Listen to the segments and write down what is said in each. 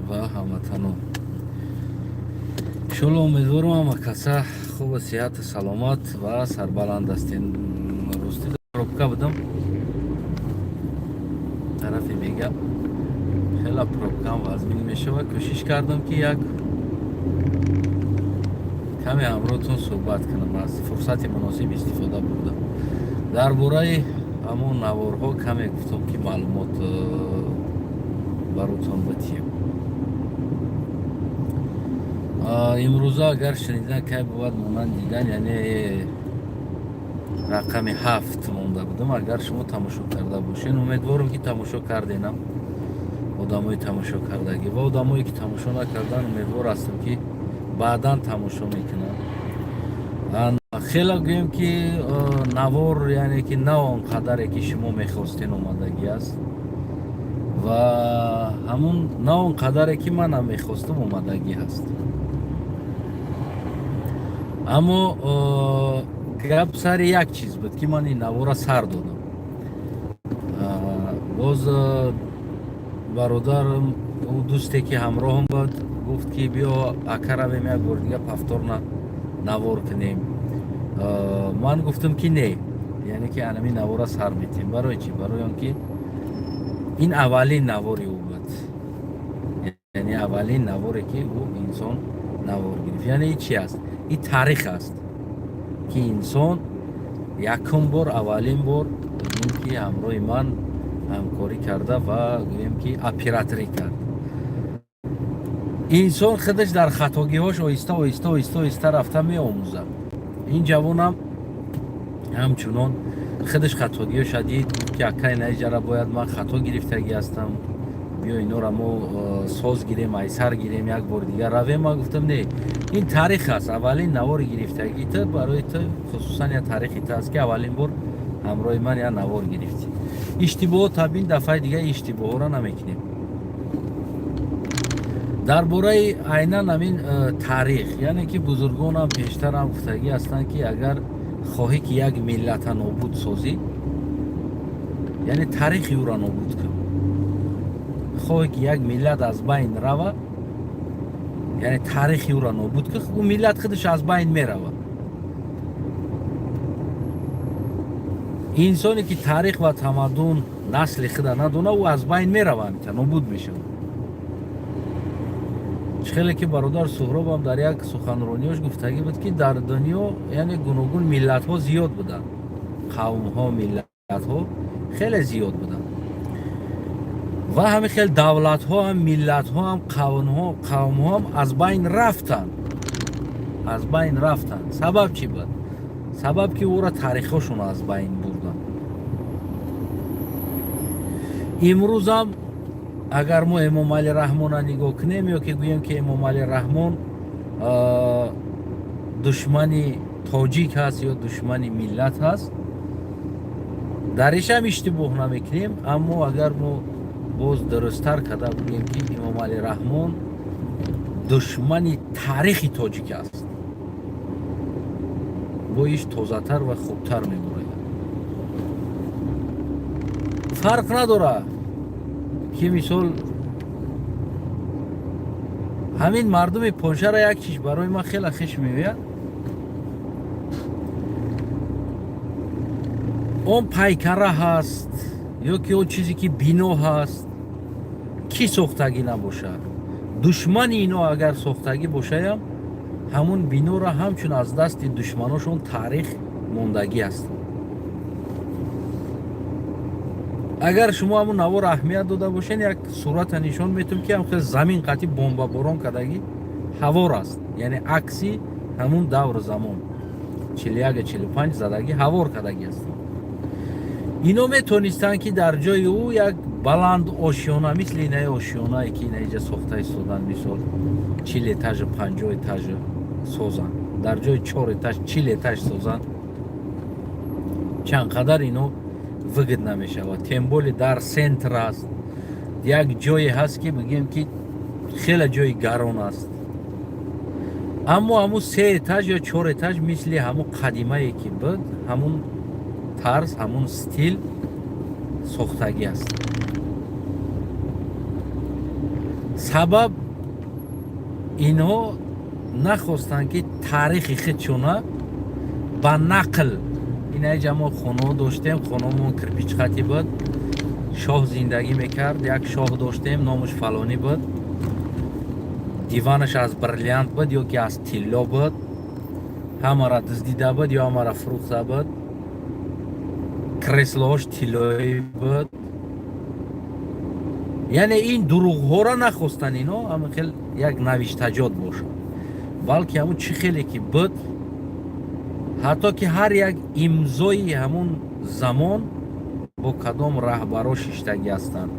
ва ҳамватанон. Иншоалло умедворам ҳама каса хубу сиҳату саломат ва сарбаланд ҳастем. Рости пробка будам тарафи мега хела пробкам вазмин мешава. кӯшиш кардам ки як каме ҳамроҳтон суҳбат кунам, аз фурсати муносиб истифода бурдам. дар бораи ҳамон наворҳо каме гуфтам ки маълумот баротон батиҳам. имрӯза агар шунидан кай бувад монанд дидан, яъне рақами 7 монда будам. агар шумо тамошо карда бошед, умедворам ки тамошо карденам, одамои тамошо кардагӣ ва одамое ки тамошо накардан, умедвор ҳастам ки баъдан тамошо мекунанд. хеле гӯем ки навор яъне ки на он қадаре ки шумо мехостен омадагӣ аст ва ҳамун на он қадаре ки манам мехостам омадагӣ ҳаст. аммо гап сари як чиз буд ки ман ин навора сар додам. боз бародарам ӯ дӯсте ки ҳамроҳам буд гуфт ки биё ака равем як бор дига пафторна навор кунем. ман гуфтам ки не, яъне ки анами навора сар метем. барои чӣ? барои он ки ин аввалин навори ӯ буд, яъне аввалин наворе ки ӯ инсон навор гирифт. яъне ин чӣ аст? ин таърих аст ки инсон якум бор аввалин бор ин ки ҳамроҳи ман ҳамкорӣ карда ва гӯем ки операторӣ кард. инсон худаш дар хатогиҳош оҳиста оҳиста оҳиста оҳиста рафта меомӯзад. ин ҷавонам ҳамчунон худаш хатогиҳоша дид ки акай наиҷара бояд ман хато гирифтагӣ ҳастам, биё иноро мо соз гирем, айсар гирем, як бор дигар равем. ман гуфтам не, ин таърих аст. аввалин навори гирифтагӣ ту барои ту хусусан я таърихи ту аст ки аввалин бор ҳамроҳи ман я навор гирифтӣ. иштибоҳо табин дафъаи дига иштибоҳоро намекунем. дар бораи айнан ҳамин таърих, яъне ки бузургонам пештарам гуфтагӣ ҳастанд ки агар хоҳӣ ки як миллата нобуд созӣ, яъне таърихи ӯро нобуд кун. хоҳӣ ки як миллат аз байн рава, яъне таърихи ӯро нобуд кун, ӯ миллат худаш аз байн мерава. инсоне ки таърих ва тамаддун насли худа надона, ӯ аз байн мерава, ҳамита нобуд мешава. хеле ки бародар суҳробам дар як суханрониёш гуфтагӣ буд ки дар дунё яъне гуногун миллатҳо зиёд буданд, қавмҳо, миллатҳо хеле зиёд буданд ва ҳамин хел давлатҳо ҳам, миллатҳо ҳам, қавмҳо ҳам аз байн рафтанд. аз байн рафтанд. сабаб чӣ буд? сабаб ки ӯро таърихҳошон аз байн бурданд. имрӯзам агар мо имом Али Раҳмонро нигоҳ кунем, ё ки гӯем ки имом Али Раҳмон душмани тоҷик ҳаст ё душмани миллат ҳаст, даришам иштибоҳ намекунем. аммо агар мо боз дурусттар карда бигӯем ки имом Али Раҳмон душмани таърихи тоҷик аст, бо иш тозатар ва хубтар мебурояд. фарқ надорад ки мисол ҳамин мардуми поншара як чиз барои ман хеле хиш меояд. он пайкара ҳаст ё ки он чизе ки бино ҳаст, ки сохтагӣ набошад, душмани ино агар сохтагӣ бошаям, ҳамун биноро ҳамчун аз дасти душманошон таърих мондагӣ аст. агар шумо ҳамун навор аҳамият дода бошед, як сурата нишон метавонем ки ҳамхел замин қатъи бомбаборон кардагӣ ҳавор аст, яъне акси ҳамун давру замон 41-45 задагӣ ҳавор кардагӣ аст. ино метонистанд ки дар ҷои ӯ як баланд ошёна, мисли инаи ошёнае ки инаиҷа сохта истоданд, мисол 40 этажу 50 этажу созанд, дар ҷои 4 этаж 40 этаж созанд, чанд қадар ино вигд намешавад. тем боле дар сентр аст, як ҷое ҳаст ки бигӯем ки хеле ҷои гарон аст. аммо ҳамун 3 этаж ё 4 этаж мисли ҳамун қадимае ки буд, ҳамун тарз, ҳамун стил сохтагӣ аст. сабаб инҳо нахостанд ки таърихи худшона ба нақл инаҷа мо хонаҳо доштем, хонаҳомон кирпичхати буд, шоҳ зиндагӣ мекард, як шоҳ доштем номаш фалонӣ буд, диванаш аз бриллиант буд ё ки аз тилло буд, ҳамара дуздида буд ё ҳамара фурӯхта буд, креслоҳош тиллоӣ буд. яъне ин дурӯғҳоро нахостанд ино ҳама хел як навиштаҷот бошад, балки ҳамун чӣ хеле ки буд, ҳатто ки ҳар як имзои ҳамун замон бо кадом раҳбаро шиштагӣ ҳастанд,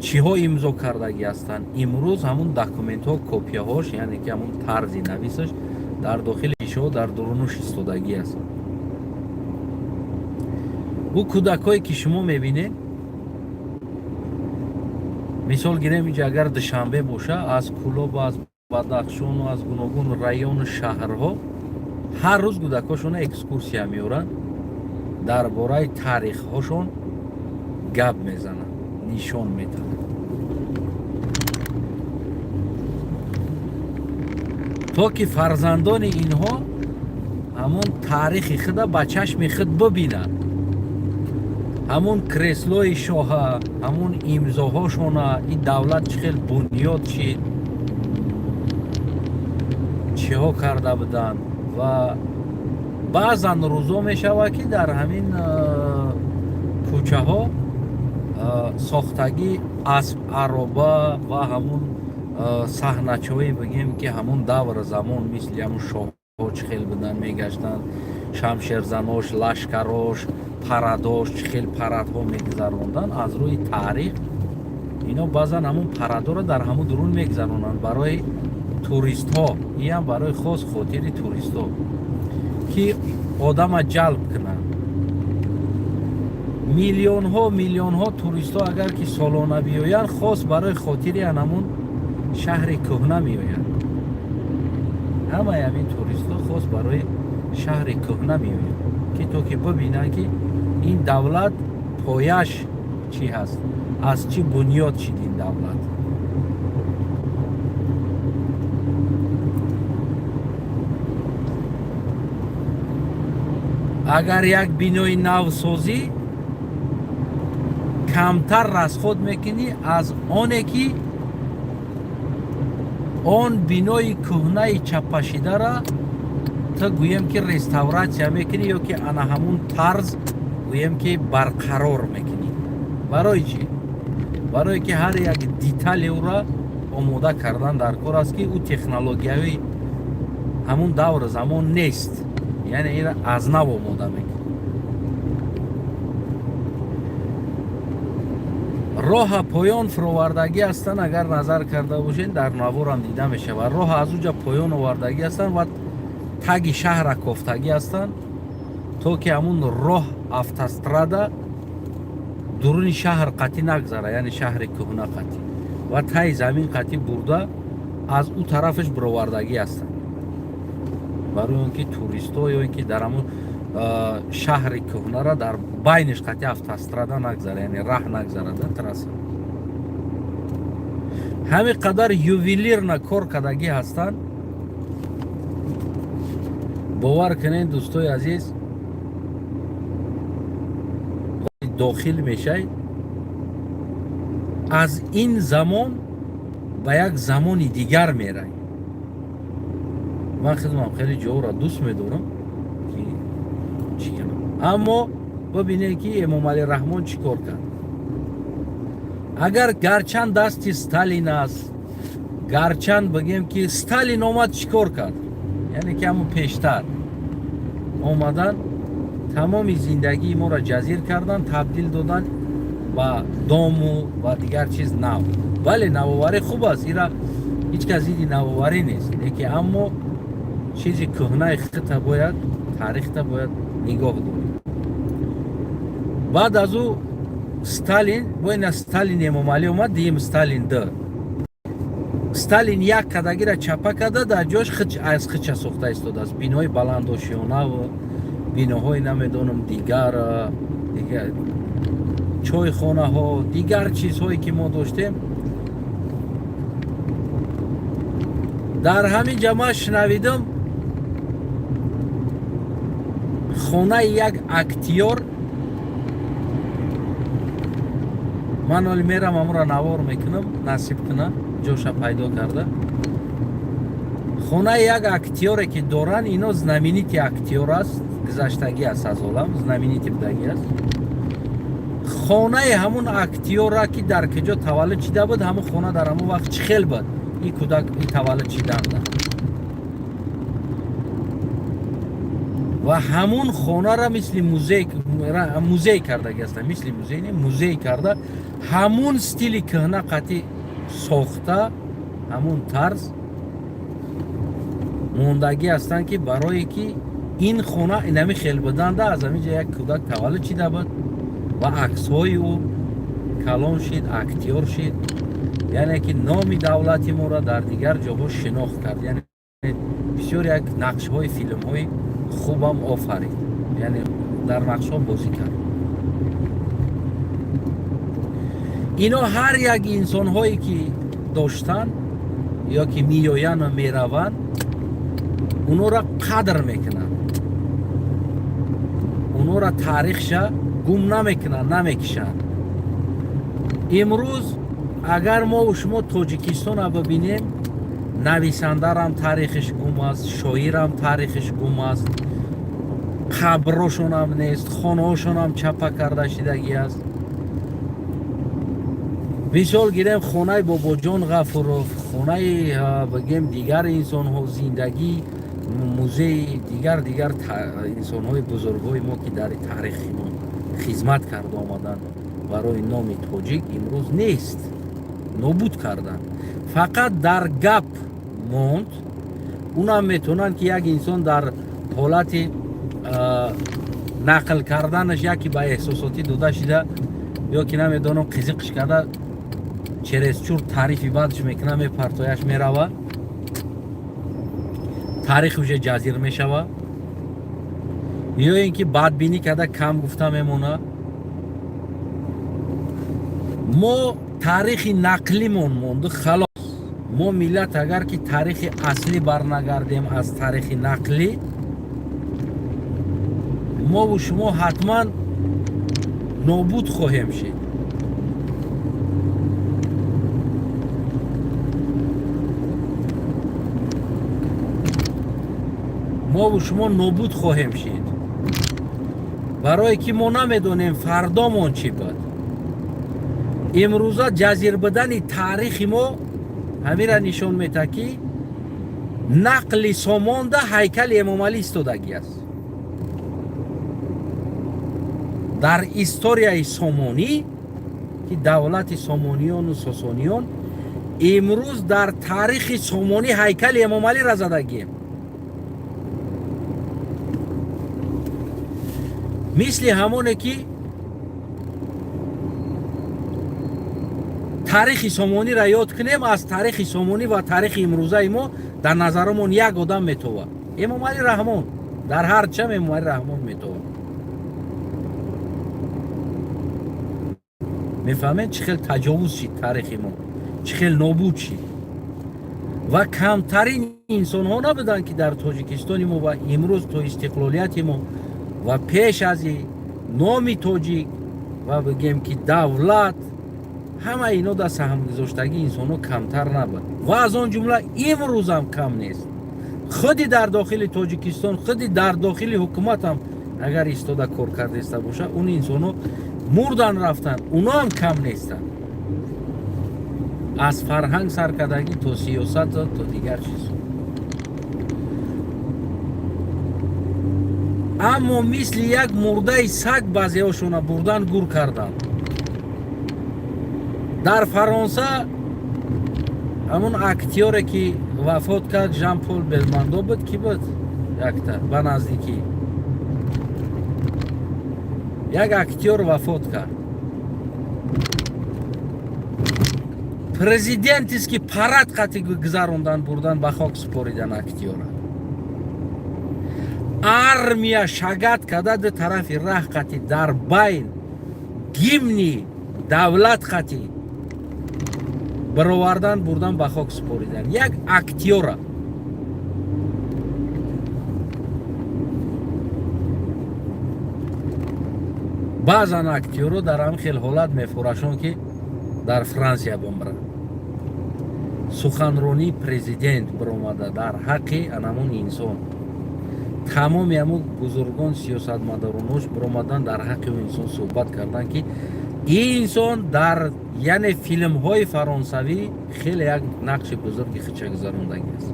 чиҳо имзо кардагӣ ҳастанд. имрӯз ҳамун документҳо, копияҳош, яъне ки ҳамун тарзи нависаш дар дохили ишоҳо дар дурунуш истодагӣ аст. бу кӯдакҳое ки шумо мебинед, мисол гирем инҷа агар душанбе боша, аз Кӯлоб, аз Бадахшону аз гуногун району шаҳрҳо ҳар рӯз кӯдакҳошона экскурсия меоранд, дар бораи таърихҳошон гап мезананд, нишон медиҳанд. то ки фарзандони инҳо ҳамон таърихи худа ба чашми худ бибинанд. ҳамун креслои шоҳа, ҳамун имзоҳошона, ин давлат чӣ хел бунёд чид, чиҳо карда буданд. ва баъзан рӯзо мешавад ки дар ҳамин кӯчаҳо сохтагӣ асб ароба ва ҳамун саҳначҳои бигем ки ҳамун давр замон мисли ҳамун шоҳҳо чӣ хел буданд мегаштанд, шамшерзанош, лашкарош, парадош, чӣ хел парадҳо мегузаронданд. аз рӯи таърих ино баъзан ҳамун парадоро дар ҳамун дурун мегузаронанд барои туристҳо, ин ҳам барои хос хотири туристҳо ки одама ҷалб кунанд. миллионҳо туристҳо агар ки солона биёянд, хос барои хотири ҳамун шаҳри кӯҳна меоянд. ҳамаи ҳамин туристҳо хос барои шаҳри кӯҳна меоянд, ки то ки бибинанд ки ин давлат пояш чӣ ҳаст, аз чӣ бунёд шид ин давлат. агар як бинои навсозӣ камтар расход мекунӣ аз оне ки он бинои кӯҳнаи чаппашидара то гӯем ки реставратсия мекунӣ ё ки ана ҳамун тарз гӯем ки барқарор мекунӣ. барои чӣ? барое ки ҳар як детали ӯро омода кардан дар кор аст ки ӯ технологияҳои ҳамун давр замон нест, яъне ира аз нав омода мекунӣ. роҳа поён фуровардагӣ ҳастанд, агар назар карда бошед дар наворам дида мешавад. роҳа аз уҷа поён овардагӣ ҳастанд ва таги шаҳра кофтагӣ ҳастанд, то ки ҳамун роҳ автострада дуруни шаҳр қатӣ нагзара, яъне шаҳри кӯҳна қатӣ, ва таи замин қатӣ бурда аз ӯ тарафаш бировардагӣ ҳастанд, барои он ки туристҳо ё ин ки дар ҳамун шаҳри кӯҳнара дар байниш қатӣ автострада нагзара, яъне раҳ нагзарада трасса. ҳамин қадар ювелирна кор кардагӣ ҳастанд. бовар кунед дӯстои азиз, дохил мешай, аз ин замон ба як замони дигар мерай. ман худам хеле ҷоҳоро дӯст медорам ки чӣ кунам, аммо бибинед ки Эмомалӣ Раҳмон чӣ кор кард. агар гарчанд дасти Сталин аст, гарчанд бигем ки Сталин омад чӣ кор кард, яъне ки ҳамун пештар омадан тамоми зиндагии моро ҷазир кардан, табдил додан ба дому ва дигар чиз нав. бале навоварӣ хуб аст, ира ҳеҷ кас зидди навоварӣ нест, лекин аммо чизи кӯҳнаи худта бояд, таърихта бояд нигоҳ доред. баъд аз ӯ Сталин, боина Сталин Эмомалӣ омад, дигим Сталин д. Сталин як кадагира чапа карда, дар ҷош аз хича сохта истодааст, бинои баландошиёнаву биноҳои намедонам дигар чойхонаҳо, дигар чизҳое ки мо доштем, дар ҳамин ҷамъа шунавидам хонаи як актёр. ман оли мерам амро навор мекунам, насиб кунам ҷоша пайдо карда. хонаи як актёре ки доран, ино знаменити актёр аст, гузаштагӣ аст аз олам, знаменити будагӣ аст. хонаи ҳамун актёра ки дар куҷо таваллуд шида буд, ҳамун хона дар ҳамун вақт чӣ хел буд, ин кӯдак таваллуд шидаанда. ва ҳамун хонара мисли музей карда гаста, мисли музей не, музей карда ҳамун стили кӯҳна қатӣ сохта, ҳамун тарз мондагӣ ҳастанд ки барое ки ин хона инами хел буданда аз ҳамин ҷо як кӯдак таваллуд шида буд ва аксҳои ӯ калон шид, актёр шид, яъне ки номи давлати моро дар дигар ҷоҳо шинохт кард, яъне бисёр як нақшҳои филмҳои хубам офарид, яъне дар нақшҳо бозӣ кард. ино ҳар як инсонҳое ки доштанд ё ки меоянд ва мераванд, унора қадр мекунанд, унора таърихша гум намекунанд, намекишанд. имрӯз агар мо шумо тоҷикистона бибинем, нависандарам таърихиш гум аст, шоирам таърихиш гум аст, қаброшонам нест, хонаҳошонам чапа карда шидагӣ аст. мисол гирем хонаи бобоҷон ғафуров, хонаи бигем дигар инсонҳо, зиндагӣ, музеи дигар инсонҳои бузургҳои мо ки дар таърихи мо хизмат карда омаданд, барои номи тоҷик имрӯз нест, нобуд карданд. фақат дар гап монд. унам метавонанд ки як инсон дар ҳолати нақл карданаш яке ба эҳсосотӣ дода шида ё ки намедонам қизиқш карда чересчур таърифи бадш мекуна, мепартояш, мерава, таърих уже ҷазир мешава, ё ин ки бадбинӣ карда кам гуфта мемона. мо таърихи нақлимон монду, халос. мо миллат агар ки таърихи аслӣ барнагардем аз таърихи нақлӣ, мо шумо ҳатман нобуд хоҳем шид. мо шумо нобуд хоҳем шид, барое ки мо намедонем фардомон чӣ буд. имрӯза ҷазир будани таърихи мо ҳамира нишон медиҳад ки нақли сомонда ҳайкали эмомалӣ истодагӣ аст. дар историяи сомонӣ ки давлати сомониёну сосониён, имрӯз дар таърихи сомонӣ ҳайкали эмомалиро задагием. мисли ҳамоне ки таърихи сомониро ёд кунем, аз таърихи сомонӣ ва таърихи имрӯзаи мо дар назаромон як одам метова, эмомалӣ раҳмон. дар ҳар чам эмомалӣ раҳмон метова. мефаҳмед чӣ хел таҷовуз шид таърихи мо, чӣ хел нобуд шид. ва камтарин инсонҳо набуданд ки дар тоҷикистони мо ва имрӯз то истиқлолияти мо ва пеш аз ин номи тоҷик ва бигем ки давлат, ҳама ино дар саҳмгузоштагии инсонҳо камтар набуд ва аз он ҷумла имрӯзам кам нест. худи дар дохили тоҷикистон, худи дар дохили ҳукуматам агар истода кор кардаиста боша, он инсонҳо мурдан рафтанд, уноам кам нестанд. аз фарҳанг саркардагӣ то сиёсат то дигар чизҳо. аммо мисли як мурдаи саг баъзеҳошона бурдан гур карданд. дар фаронса ҳамун актёре ки вафот кард, Жан Пол Белмондо буд, ки буд якта ба наздикӣ як актёр вафот кард. президентист ки парад қатӣ гузарондан, бурдан ба хок супоридан актёра. армия шагат карда ду тарафи раҳ қатӣ дар байн гимни давлат хати баровардан бурдан ба хок супоридан як актёра. баъзан актёро дар ҳам хел ҳолат мефурашон ки дар Франсия бомбра суханронии президент биромада дар ҳаққи анамон инсон тамоми ҳамон бузургон сиёсатмадаронош биромадан дар ҳаққи он инсон суҳбат кардан ки ин инсон дар яъне филмҳои фаронсавӣ хеле як нақши бузурги хича гузарондаги аст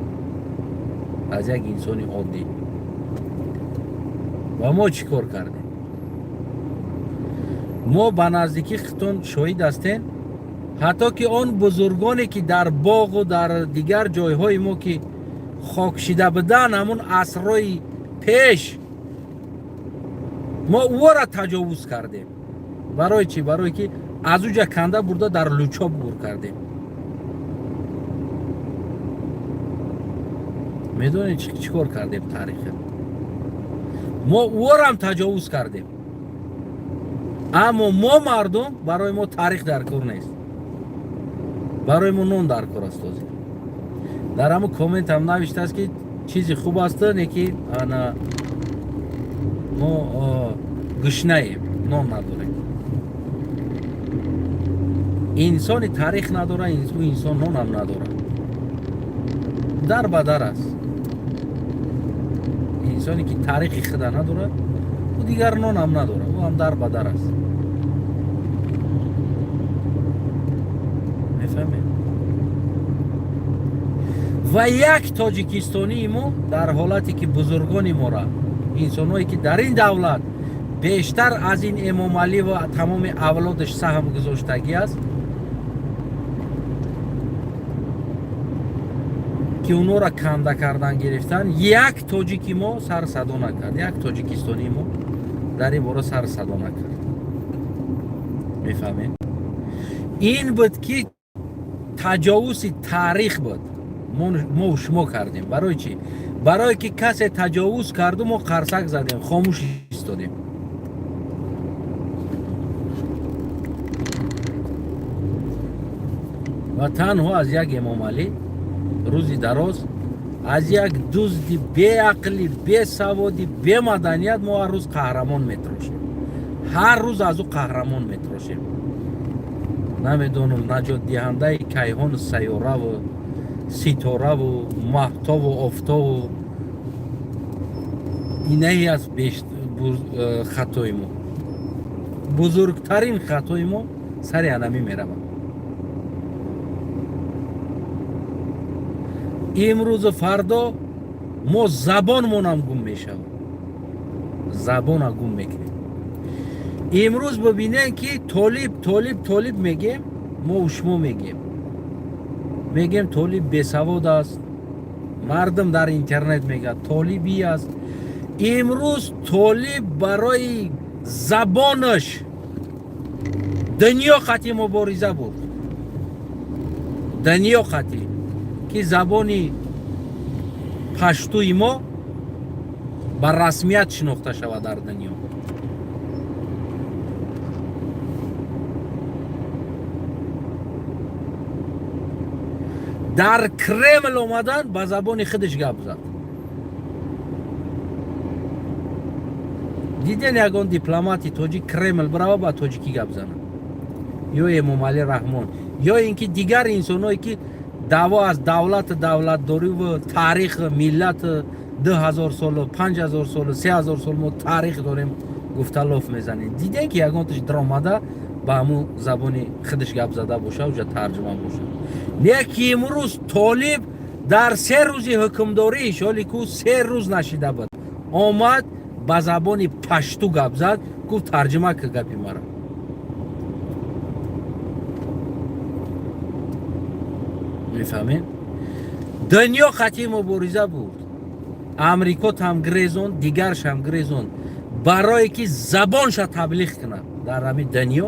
аз як инсони оддӣ. ва мо чӣ кор кардем? мо ба наздикӣ хитон шоҳид ҳастем, ҳатто ки он бузургоне ки дар боғу дар дигар ҷойҳои мо ки хокшида будан ҳамон асрҳои пеш мо ӯро таҷовуз кардем. барои чӣ? Барое ки аз ӯ ҷа канда бурда дар лӯчоб гур кардем. медонед чӣ кор кардем? тариха мо ӯрам таҷовуз кардем. аммо мо мардум барои мо таърих дар кор нест, барои мо нон дар кор аст. ҳозир дар ҳамон комментам навиштааст ки чизи хуб аст не ки ана мо гушнаем, нон надорем. инсони таърих надора, ӯ инсон нонам надора. дар ба дар аст. инсоне ки таърихи худа надора, ӯ дигар нонам надора, ӯ ҳам дар ба дар аст. мефаҳмед? ва як тоҷикистонии мо дар ҳолате ки бузургони мора, инсонҳое ки дар ин давлат бештар аз ин Эмомалӣ ва тамоми авлодаш саҳм гузоштагӣ аст, ки онора канда кардан гирифтан, як тоҷики мо сар садо накард, як тоҷикистонии мо дар ин бора сар садо накард. мефаҳмед? ин буд ки таҷовузи таърих буд мо шумо кардем. барои чӣ? барое ки касе таҷовуз карду мо қарсак задем, хомӯш истодем. ва танҳо аз як Эмомалӣ рӯзи дароз, аз як дузди беақлӣ, бесаводӣ, бемаданият мо ҳар рӯз қаҳрамон метрошем. ҳар рӯз аз ӯ қаҳрамон метрошем. намедонам наҷотдиҳандаи кайҳону сайёраву ситораву маҳтобу офтобу инаи аст хатои мо. бузургтарин хатои мо сари анамӣ меравад. имрӯзу фардо мо забонмонам гум мешавад, забона гум мекунем. имрӯз бибинем ки толиб мегем, мо шумо мегем толиб бесавод аст, мардум дар интернет мегӯяд толибӣ аст. имрӯз толиб барои забонаш дунё хати мубориза бурд. дунё хати ки забони паштӯи мо ба расмият шинохта шавад дар дунё. дар Кремл омадан ба забони худаш гап зад. диден ягон дипломати тоҷик Кремл брава ба тоҷикӣ гап занад, ё Эмомалӣ Раҳмон, ё ин ки дигар инсонҳое ки даъво аз давлатдориву таърихи миллат 2000 сол, 5000 сол, 3000 сол мо таърих дорем гуфта лоф мезанем. диден ки ягонташ даромада ба ҳамун забони худаш гап зада боша, уҷа тарҷума боша. не ки имрӯз толиб дар 3 рӯзи ҳукмдориш, ҳоле ки ӯ 3 рӯз нашида буд, омад ба забони пашту гап зад, гуфт тарҷума ки гапи мара. мефаҳмед? дунё хати мубориза буд. амрико тамгирезон, дигаршам гирезон барое ки забонша таблиғ кунад дар ҳамин дунё.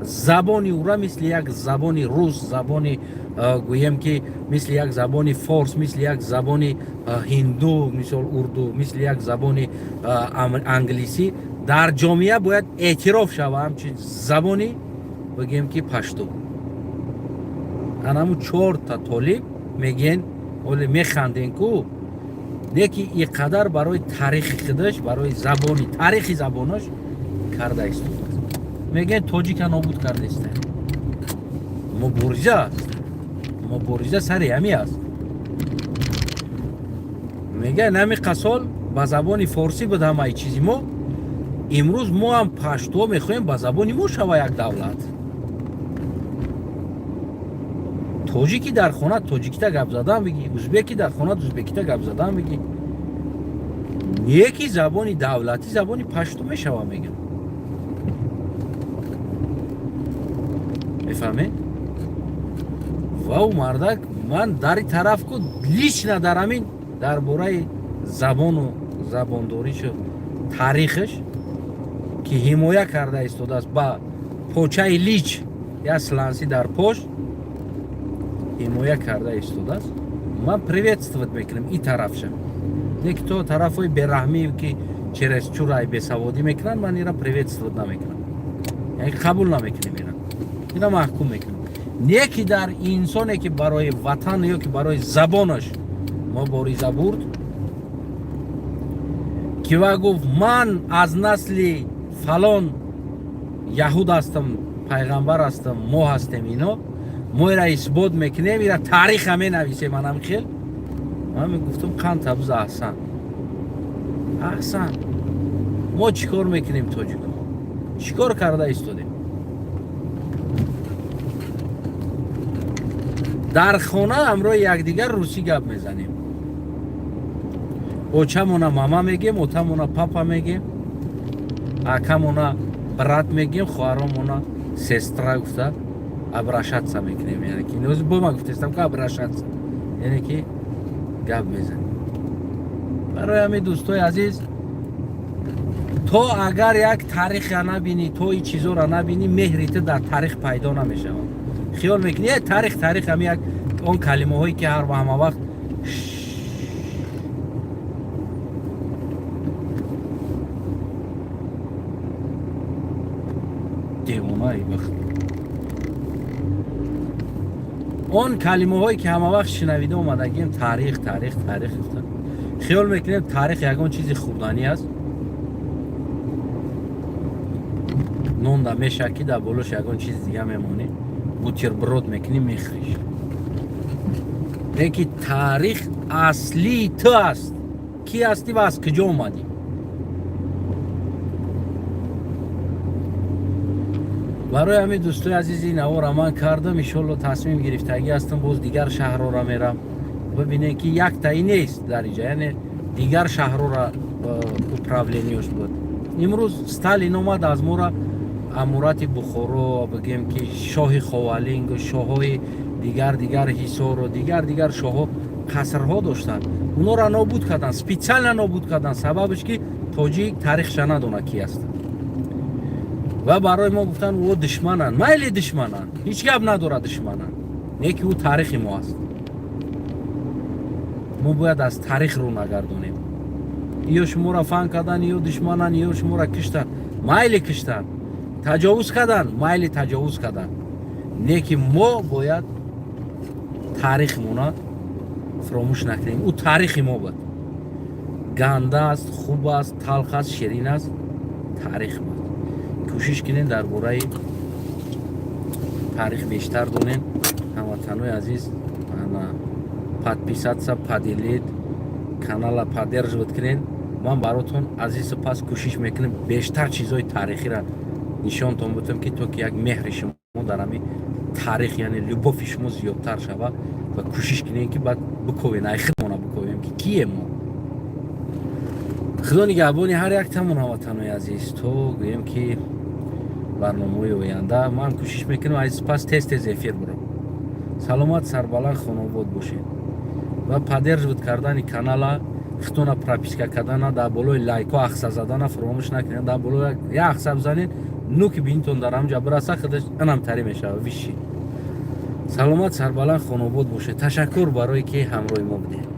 забони ура мисли як забони рус, забони гӯем ки мисли як забони форс, мисли як забони ҳинду, мисол урду, мисли як забони англисӣ дар ҷомеа бояд эътироф шава ҳамчун забони бигем ки пашту. Анаму 4 та толиб мегӯян оле механдем ку неки ин қадар барои таърихи худаш, барои забони таърихи забонаш карда истодааст. Мегӯян тоҷика нобуд кардаист. Мубориза аст. Мубориза сари ҳамин аст. Мегӯян ҳамин қасол ба забони форсӣ буд ҳамаи чизи мо. имрӯз мо ҳам паштуҳо мехоҳем ба забони мо шава як давлат. тоҷики дар хона тоҷикита гап задан бигӣ, узбеки дар хона узбекита гап задан бигӣ. неки забони давлатӣ забони пашту мешава мегӯям. мефаҳмед? вау мардак ман дар ин тарафку лично дар ҳамин дар бораи забону забондоришу таърихаш ки ҳимоя карда истодааст ба почаи лич як сланси дар пош ҳимоя карда истодааст. ман приветствовать мекунам ин тарафша. неки то тарафҳои бераҳмӣ ки через чурай бесаводӣ мекунанд ман ира приветствовать намекунам. яъне қабул намекунем ира маҳкум мекунам. неки дар инсоне ки барои ватан ё ки барои забонаш мубориза бурд ки ва гуфт ман аз насли фалон яҳуд ҳастам, пайғамбар ҳастам, мо ҳастем, ино мо ира исбот мекунем, ира таъриха менависем. манам хел ман мегуфтам қанд абза аҳсан аҳсан мо чӣ кор мекунем тоҷико чӣ кор карда истодем. дар хона ҳамроҳи якдигар русӣ гап мезанем. очамона мама мегем, отамона папа мегем, акамона брат мегем, хоҳаромона сестра гуфта обращаться мекунем. яъне ки ноз бо ман гуфтестам ки обращаться яъне ки гап мезанем. барои ҳамин дӯстои азиз то агар як таъриха набинӣ, то ин чизора набинӣ, меҳри ту дар таърих пайдо намешавад. خیال میکنی تاریخ هم یک اون کلمه هایی که هر همه وقت دیوانه‌ای بخ اون کلمه هایی که همه وقت شنویده اومدگیم تاریخ گفتن. خیال میکنیم تاریخ یگان چیز خوردنی است. نون دا میشکی دا بولوش یگان چیز دیگه میمونی. бутерброд мекунӣ мехӯриш. неки таърих аслии ту аст. ки ҳастӣ ва аз куҷо омадӣ. барои ҳамин дӯстои азизи навора ман кардам. иншоалло тасмим гирифтагӣ ҳастам. боз дигар шаҳрора мерам. бибинем ки яктаи нест дар инҷа, яъне дигар шаҳрора управлениёш буд. имрӯз сталин омад аз мора амурати бухоро бигем ки шоҳи ховалинг шоҳҳои дигар ҳисору дигар шоҳҳо қасрҳо доштанд. унора нобуд карданд, специально нобуд карданд. сабабиш ки тоҷик таърихша надона ки аст. ва барои мо гуфтанд о душмананд. майли душмананд, ҳеҷ гап надорад душмананд. не ки ӯ таърихи мо аст. мо бояд аз таърих рӯ нагардонем. ё шуморо фаҳм карданд, ё душмананд, ё шуморо киштанд. майли киштанд. таҷовуз карданд, майли таҷовуз карданд. не ки мо бояд таърихмона фаромӯш накунем. ӯ таърихи мо буд. ганда аст, хуб аст, талх аст, ширин аст. таърих буд. кӯшиш кунем дар бораи таърих бештар донем. ҳамватанои азиз подписаться, поделед, канала поддерживать кунем. ман баротон азиз супас кӯшиш мекунем бештар чизҳои таърихиро нишонтон будам ки то ки як меҳри шумо дар ҳамин таърих яъне любофи шумо зиёдтар шава ва кӯшиш кунем ки баъд биковем ай худмона биковем ки кие мо. худо нигаҳбони ҳар яктамон ҳамватанои азиз то гӯем ки барномаҳои оянда ман кӯшиш мекунам аз пас тез эфир бурам. саломат сарбаланд хонобод бошед ва поддерживать кардани канала хитона прописка кардана дар болои лайко ахса задана фаромӯш накунед. дар болои як ахса бизанед нуки бинтон дар ҳамҷа бираса худаш анамтарӣ мешава виши. саломат сарбаланд хонобод бошед. ташаккур барое ки ҳамроҳи мо будед.